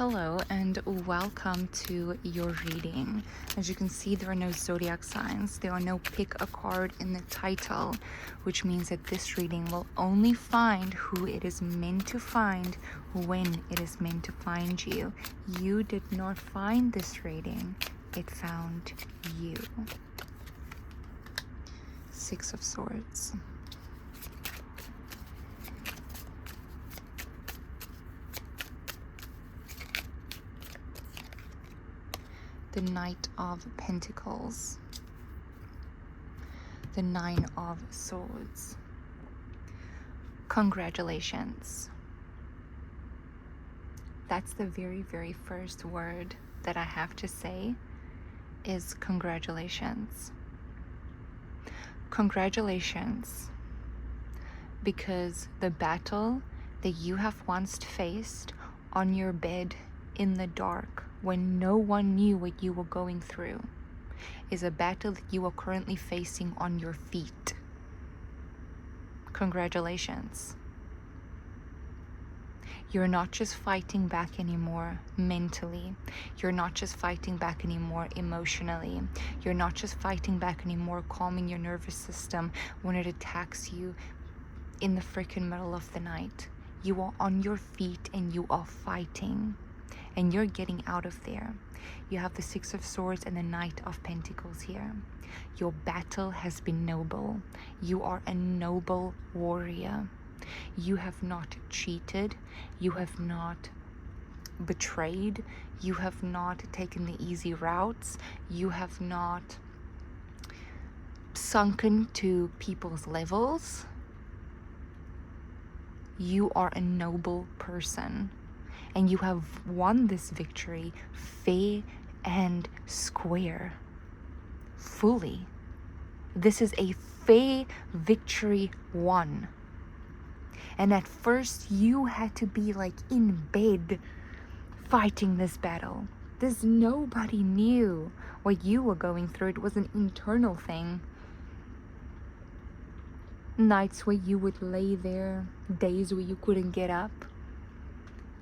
Hello and welcome to your reading. As you can see, there are no zodiac signs. There are no pick a card in the title, which means that this reading will only find who it is meant to find when it is meant to find you. You did not find this reading, it found you. Six of Swords. The Knight of Pentacles, the Nine of Swords. Congratulations. That's the very first word that I have to say is congratulations. Congratulations, because the battle that you have once faced on your bed in the dark when no one knew what you were going through is a battle that you are currently facing on your feet. Congratulations. You're not just fighting back anymore mentally. You're not just fighting back anymore emotionally. You're not just fighting back anymore calming your nervous system when it attacks you in the freaking middle of the night. You are on your feet and you are fighting. And you're getting out of there. You have the Six of Swords and the Knight of Pentacles here. Your battle has been noble. You are a noble warrior. You have not cheated. You have not betrayed. You have not taken the easy routes. You have not sunken to people's levels. You are a noble person. And you have won this victory fair and square. Fully. This is a fair victory won. And at first you had to be like in bed fighting this battle. Nobody knew what you were going through. It was an internal thing. Nights where you would lay there, days where you couldn't get up.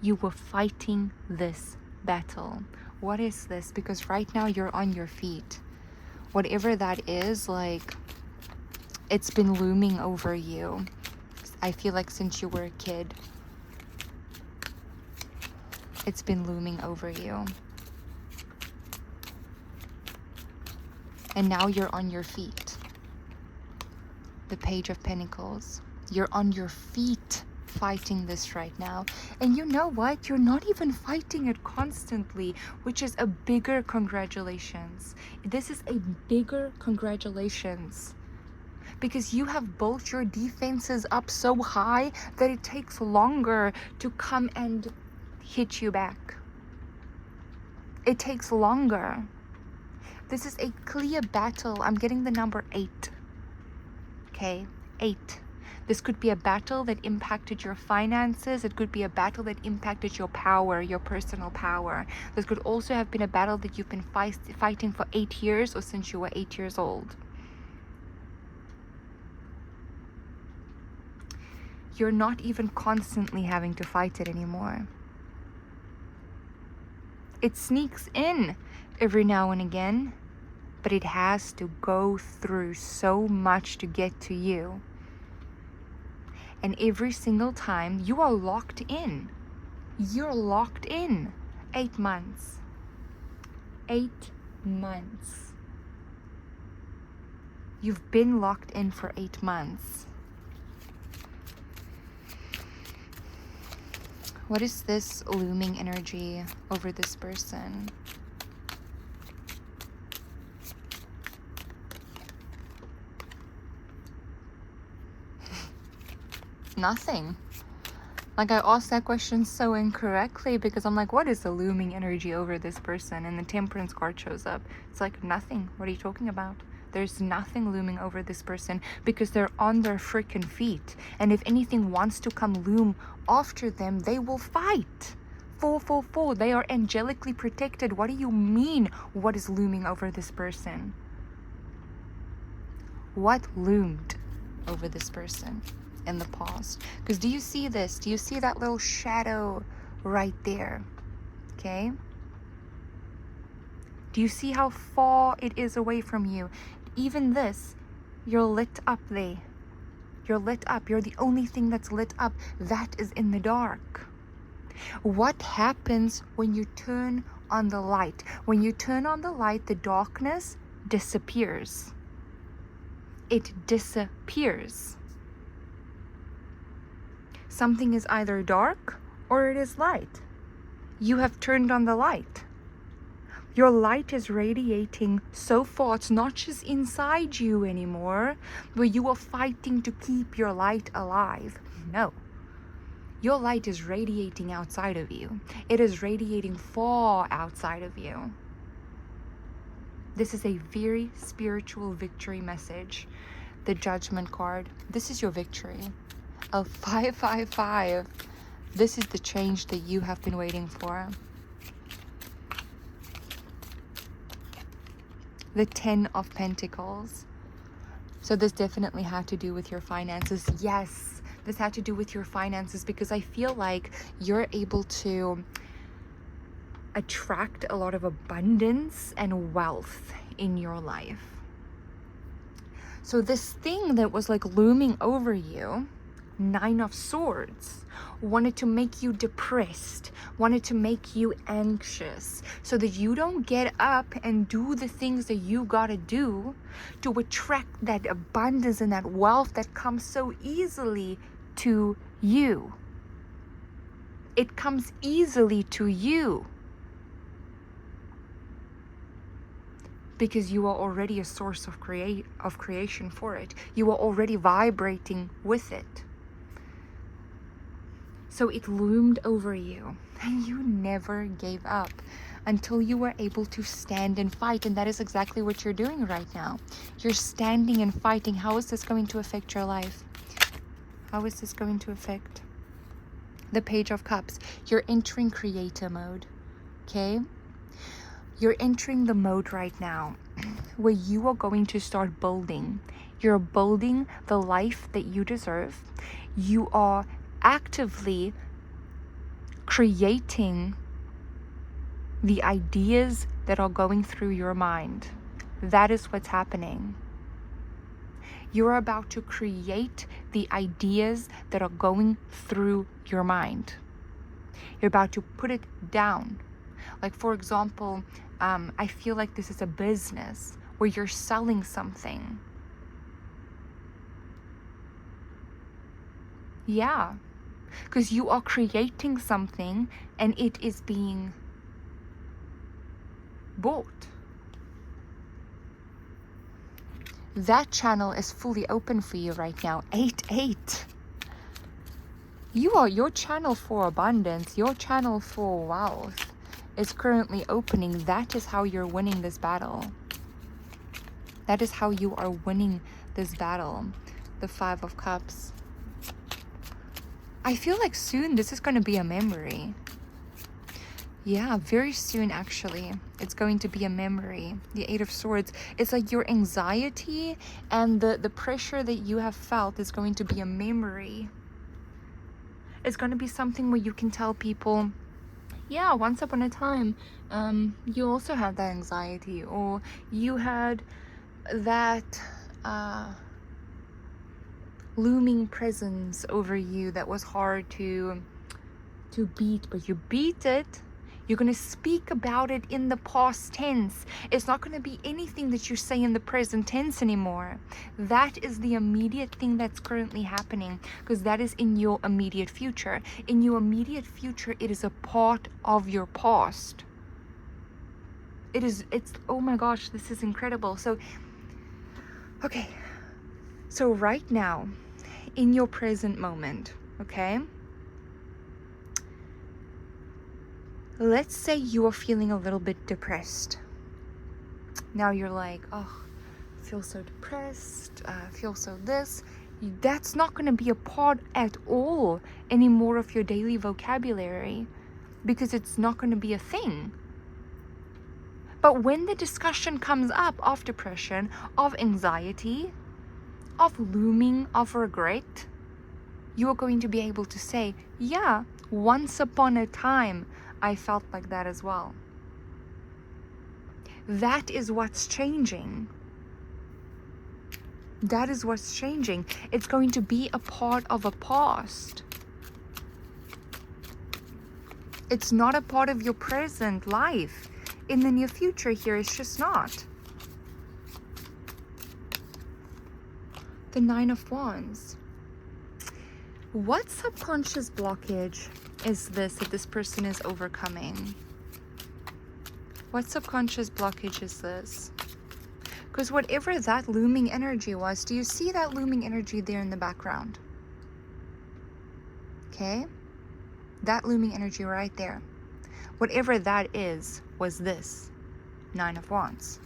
You were fighting this battle. What is this? Because right now you're on your feet. Whatever that is, like, it's been looming over you. I feel like since you were a kid, it's been looming over you. And now you're on your feet. The Page of Pentacles. You're on your feet fighting this right now. And you know what? You're not even fighting it constantly, which is a bigger congratulations. This is a bigger congratulations. Because you have built your defenses up so high that it takes longer to come and hit you back. It takes longer. This is a clear battle. I'm getting the number 8. Okay, 8. This could be a battle that impacted your finances. It could be a battle that impacted your power, your personal power. This could also have been a battle that you've been fighting for 8 years or since you were 8 years old. You're not even constantly having to fight it anymore. It sneaks in every now and again, but it has to go through so much to get to you. And every single time you are locked in. You're locked in. 8 months. 8 months. You've been locked in for 8 months. What is this looming energy over this person? Nothing. Like, I asked that question so incorrectly because I'm like, what is the looming energy over this person? And the Temperance card shows up. It's like, nothing. What are you talking about? There's nothing looming over this person because they're on their freaking feet. And if anything wants to come loom after them, they will fight. 444. They are angelically protected. What do you mean? What is looming over this person? What loomed over this person in the past? Because do you see this? Do you see that little shadow right there? Okay? Do you see how far it is away from you? Even this, you're lit up there. You're lit up. You're the only thing that's lit up. That is in the dark. What happens when you turn on the light? When you turn on the light, the darkness disappears. It disappears. Something is either dark or it is light. You have turned on the light. Your light is radiating so far, it's not just inside you anymore, where you are fighting to keep your light alive. No. Your light is radiating outside of you. It is radiating far outside of you. This is a very spiritual victory message. The Judgment card. This is your victory. A 555. This is the change that you have been waiting for. The 10 of Pentacles. So this definitely had to do with your finances. Yes, this had to do with your finances, because I feel like you're able to attract a lot of abundance and wealth in your life. So this thing that was like looming over you, 9 of Swords, wanted to make you depressed, wanted to make you anxious, so that you don't get up and do the things that you gotta do to attract that abundance and that wealth that comes so easily to you. It comes easily to you because you are already a source of creation for it. You are already vibrating with it. So it loomed over you, and you never gave up until you were able to stand and fight. And that is exactly what you're doing right now. You're standing and fighting. How is this going to affect your life? How is this going to affect? The Page of Cups. You're entering creator mode, okay? You're entering the mode right now where you are going to start building. You're building the life that you deserve. You are actively creating the ideas that are going through your mind. That is what's happening. You're about to create the ideas that are going through your mind. You're about to put it down. Like, for example, I feel like this is a business where you're selling something. Yeah, because you are creating something and it is being bought. That channel is fully open for you right now. 8-8. Your channel for abundance, your channel for wealth is currently opening. That is how you're winning this battle. That is how you are winning this battle. The 5 of Cups. I feel like soon this is going to be a memory. Yeah, very soon actually. It's going to be a memory. The 8 of Swords. It's like your anxiety and the pressure that you have felt is going to be a memory. It's going to be something where you can tell people, yeah, once upon a time, you also had that anxiety, or you had that looming presence over you that was hard to beat, but you beat it. You're going to speak about it in the past tense. It's not going to be anything that you say in the present tense anymore. That is the immediate thing that's currently happening, because that is in your immediate future. In your immediate future, it is a part of your past. It's, oh my gosh, this is incredible. So, okay. So right now, in your present moment, okay? Let's say you are feeling a little bit depressed. Now you're like, oh, I feel so depressed, I feel so this. That's not going to be a part at all anymore of your daily vocabulary, because it's not going to be a thing. But when the discussion comes up of depression, of anxiety, of looming, of regret, you are going to be able to say, yeah, once upon a time, I felt like that as well. That is what's changing. That is what's changing. It's going to be a part of a past. It's not a part of your present life. In the near future here, it's just not. The Nine of Wands. What subconscious blockage is this that this person is overcoming? What subconscious blockage is this? Because whatever that looming energy was, do you see that looming energy there in the background? Okay? That looming energy right there. Whatever that is, was this. Nine of Wands.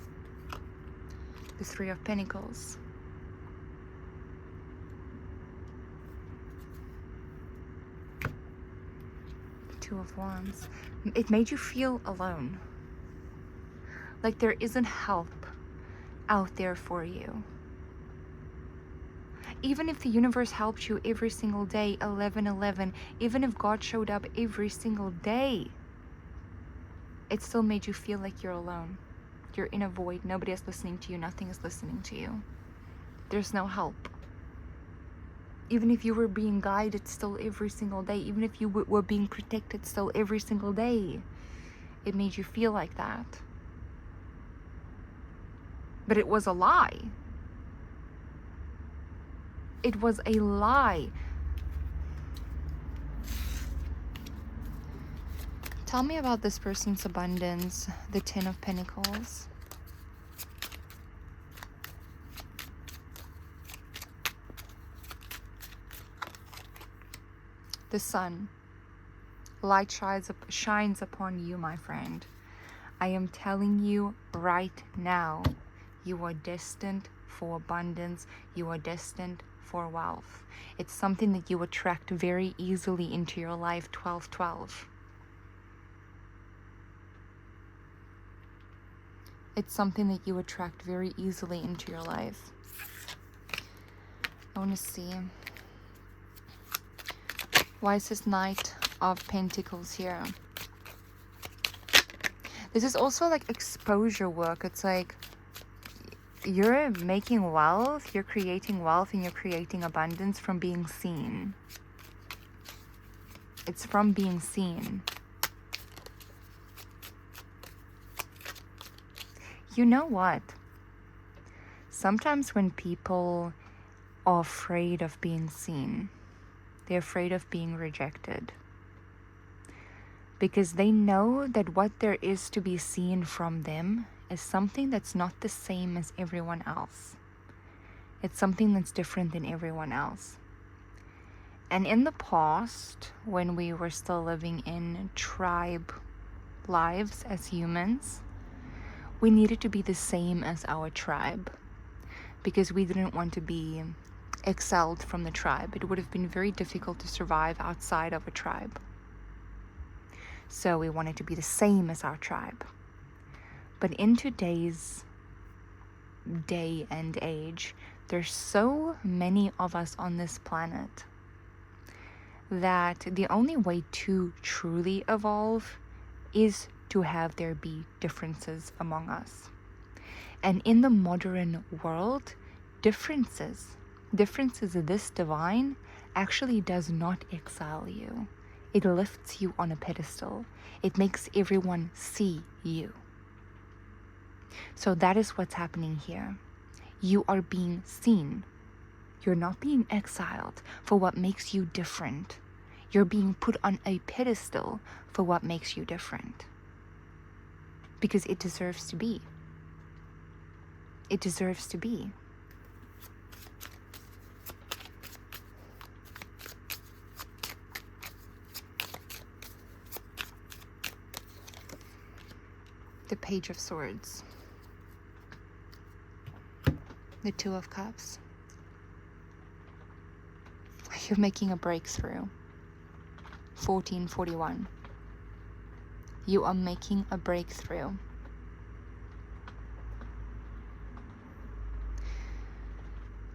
The Three of Pentacles. The Two of Wands. It made you feel alone. Like there isn't help out there for you. Even if the universe helped you every single day, 11-11, even if God showed up every single day, it still made you feel like you're alone. You're in a void. Nobody is listening to you. Nothing is listening to you. There's no help. Even if you were being guided still every single day, even if you were being protected still every single day, it made you feel like that. But it was a lie. It was a lie. Tell me about this person's abundance, the Ten of Pentacles. The sun. Light shines upon you, my friend. I am telling you right now, you are destined for abundance. You are destined for wealth. It's something that you attract very easily into your life. 12-12. It's something that you attract very easily into your life. I want to see. Why is this Knight of Pentacles here? This is also like exposure work. It's like you're making wealth, you're creating wealth, and you're creating abundance from being seen. It's from being seen. You know what? Sometimes when people are afraid of being seen, they're afraid of being rejected. Because they know that what there is to be seen from them is something that's not the same as everyone else. It's something that's different than everyone else. And in the past, when we were still living in tribe lives as humans, we needed to be the same as our tribe because we didn't want to be exiled from the tribe. It would have been very difficult to survive outside of a tribe. So we wanted to be the same as our tribe. But in today's day and age, there's so many of us on this planet that the only way to truly evolve is to have there be differences among us. And in the modern world, differences this divine actually does not exile you. It lifts you on a pedestal. It makes everyone see you. So that is what's happening here. You are being seen. You're not being exiled for what makes you different. You're being put on a pedestal for what makes you different. Because it deserves to be. It deserves to be. The Page of Swords. The Two of Cups. You're making a breakthrough. 1441. You are making a breakthrough.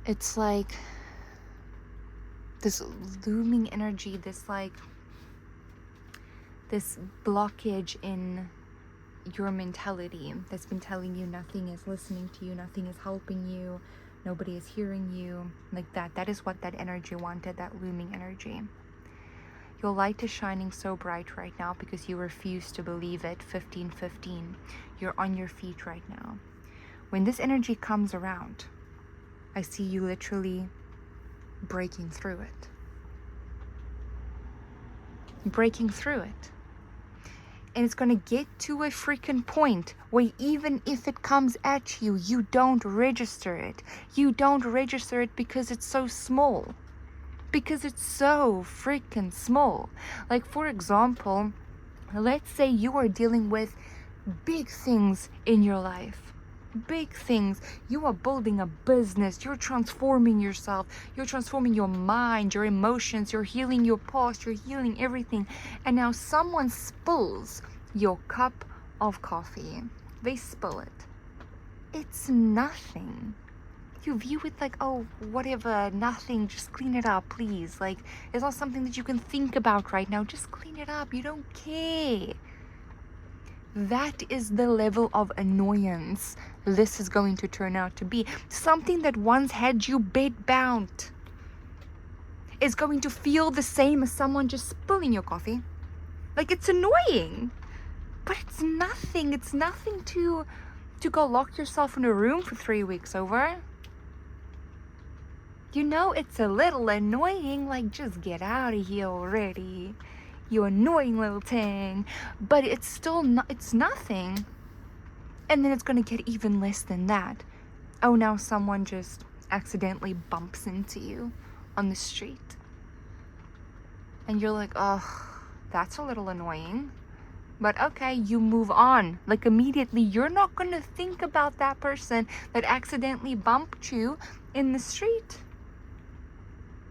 It's like this looming energy, this like this blockage in your mentality that's been telling you nothing is listening to you, nothing is helping you, nobody is hearing you, like that. That is what that energy wanted, that looming energy. Your light is shining so bright right now because you refuse to believe it. 1515. You're on your feet right now. When this energy comes around, I see you literally breaking through it. Breaking through it. And it's going to get to a freaking point where even if it comes at you, you don't register it. You don't register it because it's so small. Because it's so freaking small. Like, for example, let's say you are dealing with big things in your life. Big things. You are building a business. You're transforming yourself. You're transforming your mind, your emotions. You're healing your past. You're healing everything. And now someone spills your cup of coffee. They spill it. It's nothing. You view it like, oh, whatever, nothing, just clean it up, please. Like, it's not something that you can think about right now. Just clean it up. You don't care. That is the level of annoyance this is going to turn out to be. Something that once had you bedbound is going to feel the same as someone just spilling your coffee. Like, it's annoying, but it's nothing. It's nothing to go lock yourself in a room for 3 weeks over. You know, it's a little annoying, like, just get out of here already, you annoying little thing. But it's still not, it's nothing. And then it's gonna get even less than that. Oh, now someone just accidentally bumps into you on the street. And you're like, oh, that's a little annoying. But okay, you move on. Like, immediately, you're not gonna think about that person that accidentally bumped you in the street.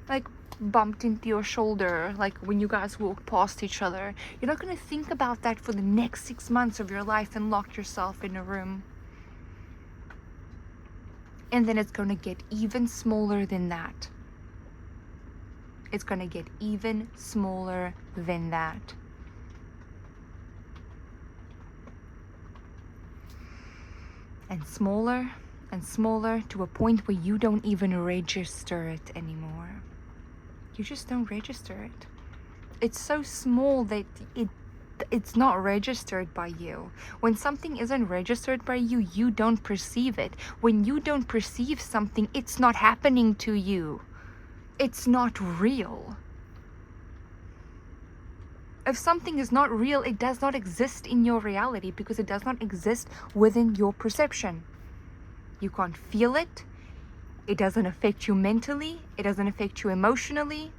Like, bumped into your shoulder, like when you guys walk past each other. You're not going to think about that for the next 6 months of your life and lock yourself in a room. And then it's going to get even smaller than that. It's going to get even smaller than that. And smaller and smaller to a point where you don't even register it anymore. You just don't register it. It's so small that it's not registered by you. When something isn't registered by you, you don't perceive it. When you don't perceive something, it's not happening to you. It's not real. If something is not real, it does not exist in your reality because it does not exist within your perception. You can't feel it. It doesn't affect you mentally. It doesn't affect you emotionally.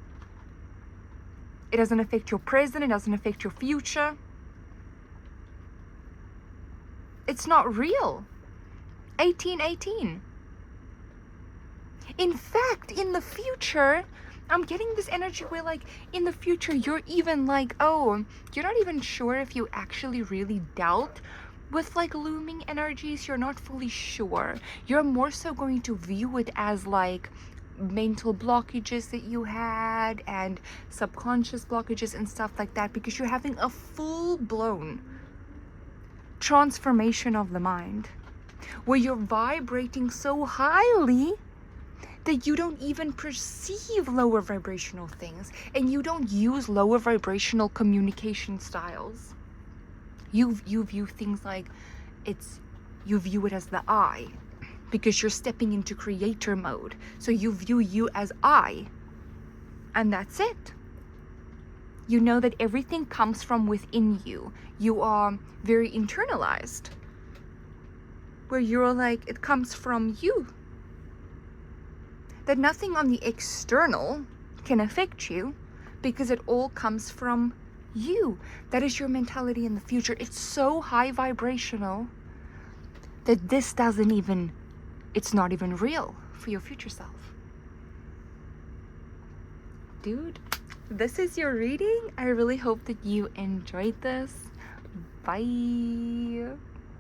It doesn't affect your present. It doesn't affect your future. It's not real. 1818. In fact, in the future, I'm getting this energy where, like, in the future, you're even like, oh, you're not even sure if you actually really dealt with, like, looming energies. You're not fully sure. You're more so going to view it as, like, mental blockages that you had and subconscious blockages and stuff like that, because you're having a full-blown transformation of the mind where you're vibrating so highly that you don't even perceive lower vibrational things, and you don't use lower vibrational communication styles. You view things like you view it as the I, because you're stepping into creator mode. So you view you as I, and that's it. You know that everything comes from within you. You are very internalized, where you're like, it comes from you. That nothing on the external can affect you because it all comes from you. That is your mentality in the future. It's so high vibrational that this it's not even real for your future self. Dude, this is your reading. I really hope that you enjoyed this. Bye.